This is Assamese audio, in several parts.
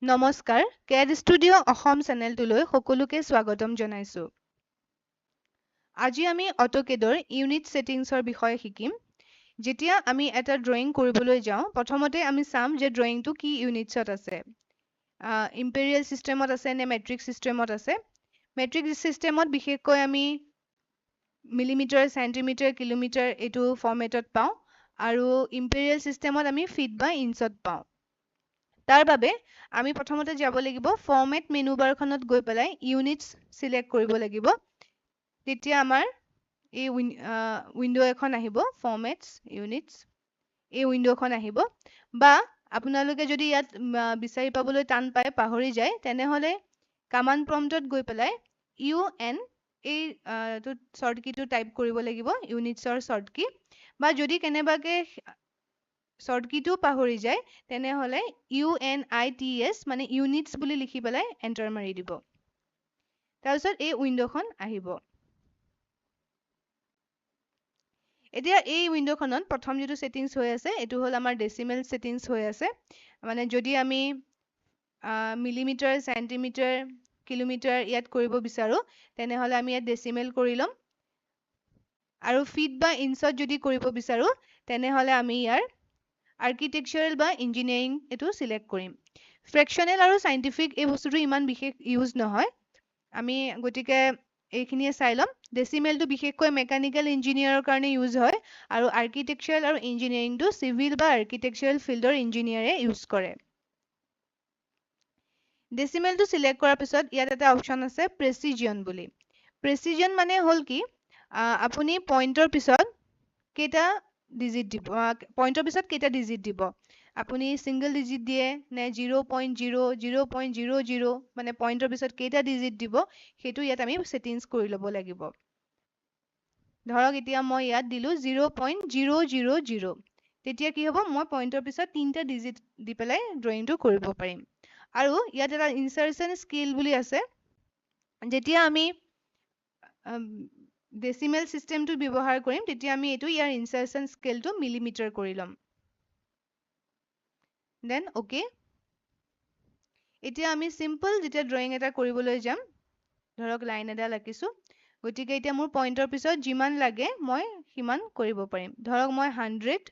নমস্কাৰ কেড ষ্টুডিঅ' অসম চেনেলটোলৈ সকলোকে স্বাগতম জনাইছো। আজি আমি অটোকেডৰ ইউনিট ছেটিংছৰ বিষয়ে শিকিম। যেতিয়া আমি এটা ড্ৰয়িং কৰিবলৈ যাওঁ প্ৰথমতে আমি চাম যে ড্ৰয়িংটো কি ইউনিটছত আছে। ইম্পেৰিয়েল চিষ্টেমত আছে নে মেট্ৰিক চিষ্টেমত আছে। মেট্ৰিক চিষ্টেমত বিশেষকৈ আমি মিলিমিটাৰ চেণ্টিমিটাৰ কিলোমিটাৰ এইটো ফৰ্মেটত পাওঁ আৰু ইম্পেৰিয়েল চিষ্টেমত আমি ফিট বা ইঞ্চত পাওঁ। তাৰ বাবে আমি প্ৰথমতে যাব লাগিব ফৰ্মেট মেনু বাৰখনত গৈ পেলাই ইউনিটছ সিলেক্ট কৰিব লাগিব। তেতিয়া আমাৰ এই উইন্ডো এখন আহিব ফৰ্মেটছ ইউনিটছ এই উইন্ডোখন আহিব বা আপোনালোকে যদি ইয়াত বিচাৰি পাবলৈ টান পায় পাহৰি যায় তেনেহলে কমাণ্ড প্ৰম্পটত গৈ পেলাই UN এই শৰ্ট কিটো টাইপ কৰিব লাগিব ইউনিটছৰ শৰ্ট কি বা যদি কেনেবাকে শৰ্ট কিটো পাহৰি যায় তেনেহলে UNITS মানে ইউনিটছ বুলি লিখি পেলাই এন্টাৰ মাৰি দিব। তাৰপিছত এই উইন্ডোখন আহিব। এতিয়া এই উইন্ডোখনত প্ৰথম যেটো সেটিংছ হৈ আছে এটো হল আমাৰ ডেসিমেল সেটিংছ হৈ আছে। মানে যদি আমি মিলিমিটাৰ সেন্টিমিটাৰ কিলোমিটাৰ ইয়াত কৰিব বিচাৰো তেনেহলে আমি ইয়াত ডেসিমেল কৰি লম আৰু ফিট বা ইঞ্চত যদি কৰিব বিচাৰো তেনেহলে আমি ইয়াৰ আৰ্কিটেকচাৰেল বা ইঞ্জিনিয়াৰিং এটো সিলেক্ট কৰিম। ফ্ৰেকশনেল আৰু সাইন্টিফিক এই বস্তুটো ইমান বিশেষ ইউজ নহয়। আমি গতিকে এইখিনিয়ে চাই লম। ডেসিমেলটো বিশেষকৈ মেকানিক্যাল ইঞ্জিনিয়াৰৰ কাৰণে ইউজ হয় আৰু আৰ্কিটেকচাৰেল আৰু ইঞ্জিনিয়াৰিংটো সিভিল বা আৰ্কিটেকচাৰেল ফিল্ডৰ ইঞ্জিনিয়াৰে ইউজ কৰে। ডেসিমেলটো সিলেক্ট কৰাৰ পিছত ইয়াত এটা অপচন আছে প্ৰেচিজন বুলি। প্ৰেচিজন মানে হল কি আপুনি পইণ্টৰ পিছত কেইটা ডিজিট দিব পইণ্টৰ পিছত কেইটা ডিজিট দিব। আপুনি সিঙ্গল ডিজিট দিয়ে নে 0.0 0.00 মানে পইণ্টৰ পিছত কেইটা ডিজিট দিব সেইটো ইয়াত আমি সেটিংছ কৰি ল'ব লাগিব। ধৰক এতিয়া মই ইয়াত দিলো 0.000 তেতিয়া কি হ'ব মই পইণ্টৰ পিছত 3টা ডিজিট দি পেলাই ড্ৰয়িংটো কৰিব পাৰিম। আৰু ইয়াত এটা ইনচাৰ্টন স্কেল বুলি আছে। যেতিয়া আমি ডেসিমেল সিস্টেমটো ব্যৱহাৰ কৰিম তেতিয়া আমি এইটো ইয়াৰ ইনচাৰ্টন স্কেলটো মিলিমিটাৰ কৰি লম। Then okay. এতিয়া আমি সিম্পল যেতিয়া ড্ৰয়িং এটা কৰিবলৈ যাম ধৰক লাইন এটা আঁকিছো গতিকে এতিয়া মোৰ পইণ্টৰ পিছত যিমান লাগে মই সিমান কৰিব পাৰিম। ধৰক মই 100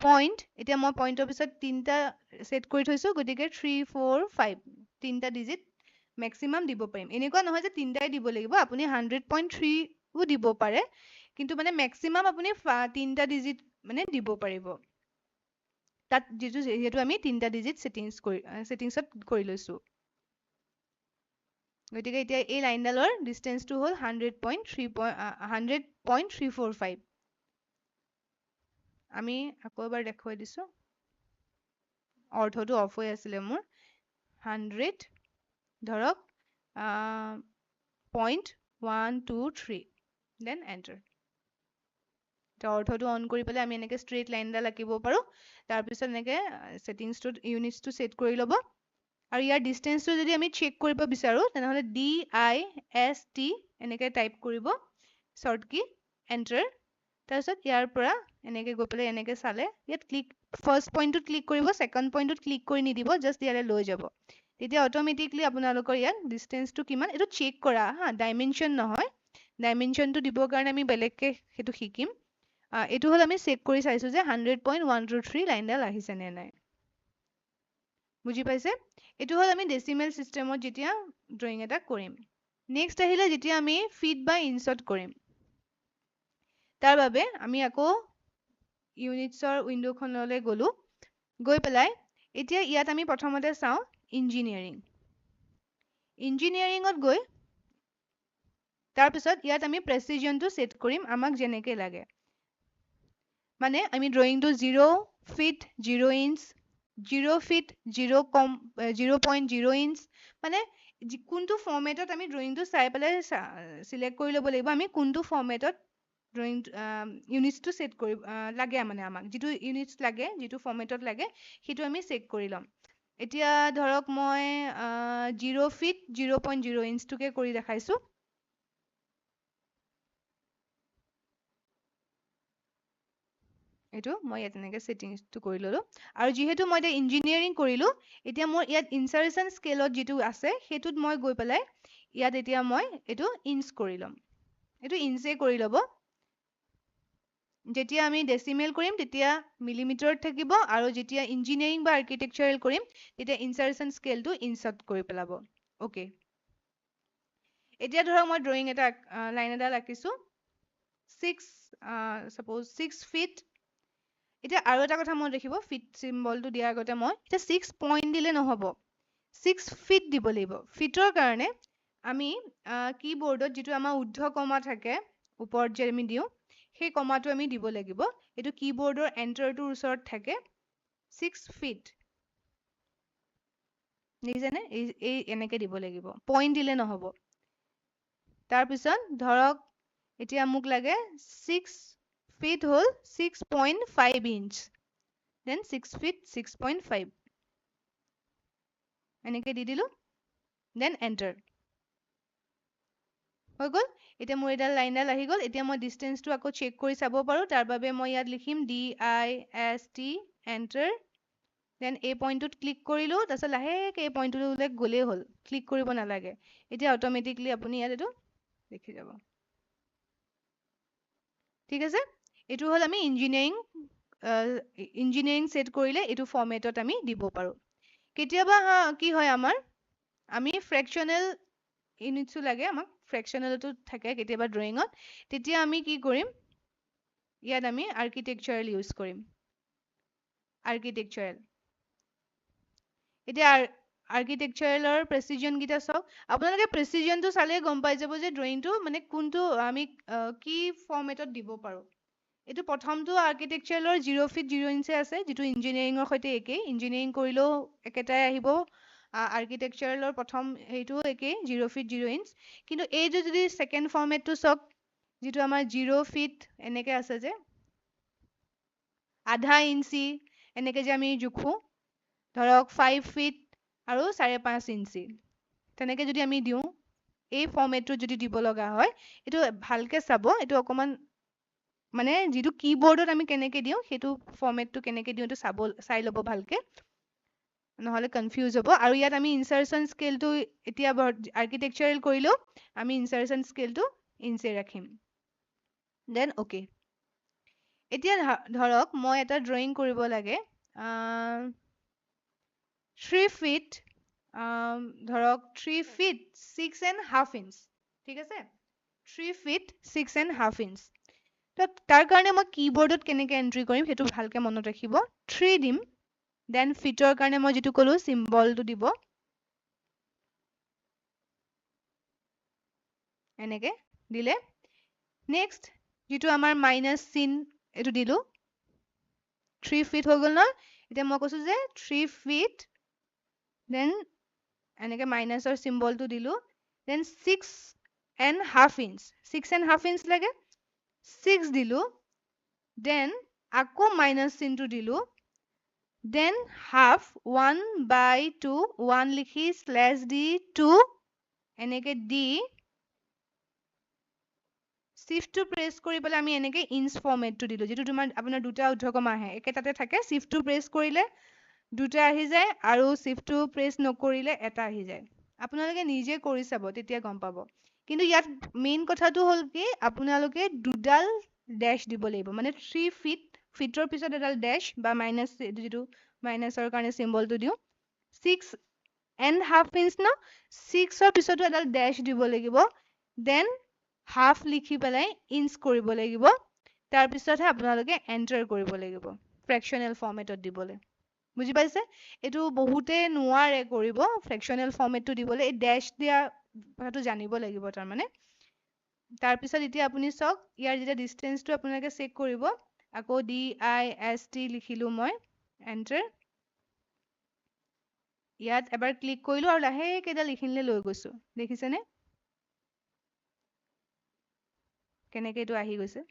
পইণ্ট এতিয়া মই পইণ্টৰ পিছত 3টা সেট কৰি থৈছো গতিকে 3 4 5 3টা ডিজিট মেক্সিমাম দিব পাৰিম। এনেকুৱা নহয় যে 3টাই দিব লাগিব আপুনি 100.3 ও দিব পাৰে কিন্তু মানে মেক্সিমাম আপুনি 3টা ডিজিট মানে দিব পাৰিব। তাত যেহেতু আমি 3টা ডিজিট সেটিংছত কৰি লৈছো। গতিকে এতিয়া এই লাইনডালৰ ডিসটেন্সটো হল 100.345। আমি আকৌ এবাৰ দেখুৱাই দিছো অৰ্থটো অফ হৈ আছিলে মোৰ 100 ধৰক 0.123 দেন এন্টাৰ। অৰ্থটো অন কৰি পেলাই আমি এনেকে ষ্ট্ৰেইট লাইন এটা আঁকিব পাৰো। তাৰ পিছত এনেকে সেটিংছটো ইউনিটছটো সেট কৰি ল'ব আৰু ইয়াৰ ডিসটেন্সটো যদি আমি চেক কৰিব বিচাৰো তেনেহলে DIST এনেকে টাইপ কৰিব শৰ্ট কি এন্টাৰ। তাৰপিছত ইয়াৰ পৰা এনেকে গৈ পেলাই এনেকে চালে ইয়াত ক্লিক ফাৰ্ষ্ট পইণ্টত ক্লিক কৰিব সেকেন্ড পইণ্টত ক্লিক কৰি নিদিব জাষ্ট ইয়ালে লৈ যাব। তেতিয়া অটোমেটিকলি আপোনালোকৰ ইয়াত ডিসটেন্সটো কিমান এটো চেক কৰা হা ডাইমেনশন নহয়। ডাইমেনশনটো দিবৰ কাৰণে আমি বেলেগকে সেইটো শিকিম। এইটো হল আমি চেক কৰি চাইছো যে 100.123 লাইনডাল আহিছে নে নাই। বুজি পাইছে? এইটো হল আমি ডেসিমেল সিস্টেমত যেতিয়া ড্ৰয়িং এটা কৰিম। নেক্সট আহিলে যেতিয়া আমি ফিট বা ইঞ্চত কৰিম তাৰ বাবে আমি আকৌ ইউনিটছৰ উইন্ডোখনলৈ গলো গৈ পেলাই এতিয়া ইয়াত আমি প্ৰথমতে চাওঁ ইঞ্জিনিয়াৰিং। ইঞ্জিনিয়াৰিঙত গৈ তাৰপিছত ইয়াত আমি প্ৰেচিজনটো সেট কৰিম আমাক যেনেকে লাগে। মানে আমি ড্ৰয়িংটো 0 ফিট 0 ইঞ্চ 0 ফিট 0.0 ইঞ্চ মানে কোনটো ফৰ্মেটত আমি ড্ৰয়িংটো চাই পেলাই সিলেক্ট কৰি ল'ব লাগিব আমি কোনটো ফৰ্মেটত ড্ৰয়িং ইউনিটছটো সেট কৰিব লাগে মানে আমাক যিটো ইউনিটছ লাগে যিটো ফৰ্মেটত লাগে সেইটো আমি চেক কৰি ল'ম। এতিয়া ধৰক মই 0 ফিট 0.0 ইঞ্চটোকে কৰি দেখাইছো। সেইটো মই ইয়াত এনেকৈ ছেটিংছটো কৰি ল'লোঁ আৰু যিহেতু মই এতিয়া ইঞ্জিনিয়াৰিং কৰিলোঁ এতিয়া মোৰ ইয়াত ইনচাৰ্টেশ্যন স্কেলত যিটো আছে সেইটোত মই গৈ পেলাই ইয়াত এতিয়া মই এইটো ইঞ্চ কৰি ল'ম এইটো ইঞ্চে কৰি ল'ব যেতিয়া আমি ডেচিমেল কৰিম তেতিয়া মিলিমিটাৰত থাকিব আৰু যেতিয়া ইঞ্জিনিয়াৰিং বা আৰ্কিটেকচাৰেল কৰিম তেতিয়া ইনচাৰ্টেশ্যন স্কেলটো ইঞ্চত কৰি পেলাব অ'কে এতিয়া ধৰক মই ড্ৰয়িং এটা লাইন এটা আঁকিছোঁ 6 ফিট এতিয়া আৰু এটা কথা মনত ৰাখিব ফিট চিম্বলটো দিয়াৰ আগতে মই এতিয়া 6 পইণ্ট দিলে নহ'ব 6 ফিট দিব লাগিব ফিটৰ কাৰণে আমি কীবৰ্ডত যিটো আমাৰ ঊৰ্ধ্ব কমা থাকে ওপৰত যে আমি দিওঁ সেই কমাটো আমি দিব লাগিব এইটো কীবৰ্ডৰ এণ্টাৰটোৰ ওচৰত থাকে 6 ফিট দেখিছেনে এই এনেকৈ দিব লাগিব পইণ্ট দিলে নহ'ব তাৰপিছত ধৰক এতিয়া মোক লাগে 6 ফিট হ'ল 6.5 ইঞ্চ দেন 6 ফিট 6.5 এনেকৈ দি দিলোঁ দেন এণ্টাৰ হৈ গ'ল এতিয়া মোৰ এডাল লাইনডাল আহি গ'ল এতিয়া মই ডিষ্টেঞ্চটো আকৌ চেক কৰি চাব পাৰোঁ তাৰ বাবে মই ইয়াত লিখিম DIST এণ্টাৰ দেন এই পইণ্টটোত ক্লিক কৰিলোঁ তাৰপিছত লাহেকৈ এই পইণ্টটোলৈ গ'লেই হ'ল ক্লিক কৰিব নালাগে এতিয়া অট'মেটিকলি আপুনি ইয়াত এইটো দেখি যাব ঠিক আছে এইটো হ'ল আমি ইঞ্জিনিয়াৰিং ছেট কৰিলে এইটো ফৰ্মেটত আমি দিব পাৰোঁ কেতিয়াবা কি হয় আমাৰ আমি ফ্ৰেকশ্যনেল ইউনিটছো লাগে আমাক ফ্ৰেকশ্যনেলতো থাকে কেতিয়াবা ড্ৰয়িঙত তেতিয়া আমি কি কৰিম ইয়াত আমি আৰ্কিটেকচাৰেল ইউজ কৰিম আৰ্কিটেকচাৰেল এতিয়া আৰ্কিটেকচাৰেলৰ প্ৰেচিজনকেইটা চাওক আপোনালোকে প্ৰেচিজনটো চালেই গম পাই যাব যে ড্ৰয়িংটো মানে কোনটো আমি কি ফৰ্মেটত দিব পাৰোঁ এইটো প্ৰথমটো আৰ্কিটেকচাৰেলৰ 0 ফিট 0 ইঞ্চে আছে যিটো ইঞ্জিনিয়াৰিঙৰ সৈতে একেই ইঞ্জিনিয়াৰিং কৰিলেও একেটাই আহিব আৰ্কিটেকচাৰেলৰ প্ৰথম সেইটোও একেই 0 ফিট 0 ইঞ্চ কিন্তু এইটো যদি ছেকেণ্ড ফৰ্মেটটো চাওক যিটো আমাৰ 0 ফিট এনেকৈ আছে যে আধা ইঞ্চি এনেকৈ যে আমি জোখোঁ ধৰক 5 ফিট আৰু 5.5 ইঞ্চি তেনেকৈ যদি আমি দিওঁ এই ফৰ্মেটটো যদি দিব লগা হয় এইটো ভালকৈ চাব এইটো অকণমান মানে যিটো কীবৰ্ডত আমি কেনেকৈ দিওঁ সেইটো ফৰ্মেটটো কেনেকৈ দিওঁ এইটো চাই ল'ব ভালকৈ নহ'লে কনফিউজ হ'ব আৰু ইয়াত আমি ইনচাৰ্টেশ্যন স্কেলটো এতিয়া আৰ্কিটেকচাৰেল কৰিলেও আমি ইনচাৰ্টেশ্যন স্কেলটো ইঞ্চে ৰাখিম দেন অ'কে এতিয়া ধৰক মই এটা ড্ৰয়িং কৰিব লাগে 3 ফিট ধৰক 3 ফিট 6.5 ইঞ্চ ঠিক আছে 3 ফিট 6.5 ইঞ্চ তো তাৰ কাৰণে মই কীবৰ্ডত কেনেকৈ এণ্ট্ৰি কৰিম সেইটো ভালকৈ মনত ৰাখিব 3 দিম দেন ফিটৰ কাৰণে মই যিটো ক'লোঁ চিম্বলটো দিব এনেকৈ দিলে নেক্সট যিটো আমাৰ মাইনাছ চিন এইটো দিলোঁ 3 ফিট হৈ গ'ল ন এতিয়া মই কৈছোঁ যে 3 ফিট দেন এনেকৈ মাইনাছৰ চিম্বলটো দিলোঁ দেন 6.5 ইঞ্চ 6.5 ইঞ্চ লাগে 6 দিলোঁ দেন আকৌ মাইনাছ চিনটো দিলোঁ দেন হাফ 1/2 1 লিখি স্লেছ দি 2 এনেকৈ দি শিফ্টটো প্ৰেছ কৰি পেলাই আমি এনেকৈ ইঞ্চ ফৰ্মেটটো দিলোঁ যিটো তোমাৰ আপোনাৰ দুটা ঊৰ্ধ্বকমা আহে একেটাতে থাকে শিফ্টটো প্ৰেছ কৰিলে দুটা আহি যায় আৰু শিফ্টটো প্ৰেছ নকৰিলে এটা আহি যায় আপোনালোকে নিজে কৰি চাব তেতিয়া গম পাব কিন্তু ইয়াত মেইন কথাটো হ'ল কি আপোনালোকে দুডাল ডেছ দিব লাগিব মানে 3 ফিট ফিটৰ পিছত এডাল ডেছ বা মাইনাছ যিটো মাইনাছৰ কাৰণে চিম্বলটো দিওঁ 6.5 ইঞ্চ ন 6ৰ পিছতো এডাল ডেছ দিব লাগিব দেন হাফ লিখি পেলাই ইঞ্চ কৰিব লাগিব তাৰপিছতহে আপোনালোকে এণ্টাৰ কৰিব লাগিব ফ্ৰেকশ্যনেল ফৰ্মেটত দিবলৈ বুজি পাইছে এইটো বহুতে নোৱাৰে কৰিব ফ্ৰেকশ্যনেল ফৰ্মেটটো দিবলৈ এই ডেছ দিয়া কথাটো জানিব লাগিব তাৰমানে তাৰপিছত এতিয়া আপুনি চাওক ইয়াৰ যেতিয়া ডিষ্টেঞ্চটো আপোনালোকে চেক কৰিব আকৌ DIST লিখিলোঁ মই এণ্টাৰ ইয়াত এবাৰ ক্লিক কৰিলোঁ আৰু লাহেকৈ এডাল এইখিনিলৈ লৈ গৈছোঁ দেখিছেনে কেনেকৈ এইটো আহি গৈছে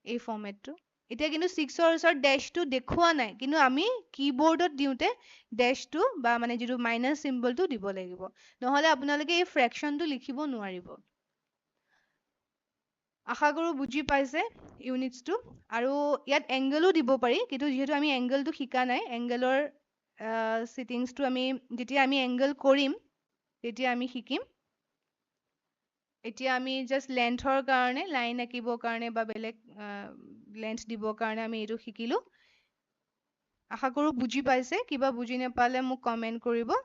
এই ফৰ্মেটটো এতিয়া কিন্তু 6ৰ ওচৰত ডেছটো দেখুওৱা নাই কিন্তু আমি কীবৰ্ডত দিওঁতে ডেছটো বা মানে যিটো মাইনাছ চিম্বলটো দিব লাগিব নহ'লে আপোনালোকে এই ফ্ৰেকশ্যনটো লিখিব নোৱাৰিব আশা কৰোঁ বুজি পাইছে ইউনিটছটো আৰু ইয়াত এংগেলো দিব পাৰি কিন্তু যিহেতু আমি এংগেলটো শিকা নাই এংগেলৰ ছিটিংছটো আমি যেতিয়া আমি এংগেল কৰিম তেতিয়া আমি শিকিম এতিয়া আমি জাষ্ট লেন্থৰ কাৰণে লাইন আঁকিবৰ কাৰণে বা বেলেগ লেন্থ দিবৰ কাৰণে আমি এইটো শিকিলোঁ আশা কৰোঁ বুজি পাইছে কিবা বুজি নাপালে মোক কমেণ্ট কৰিব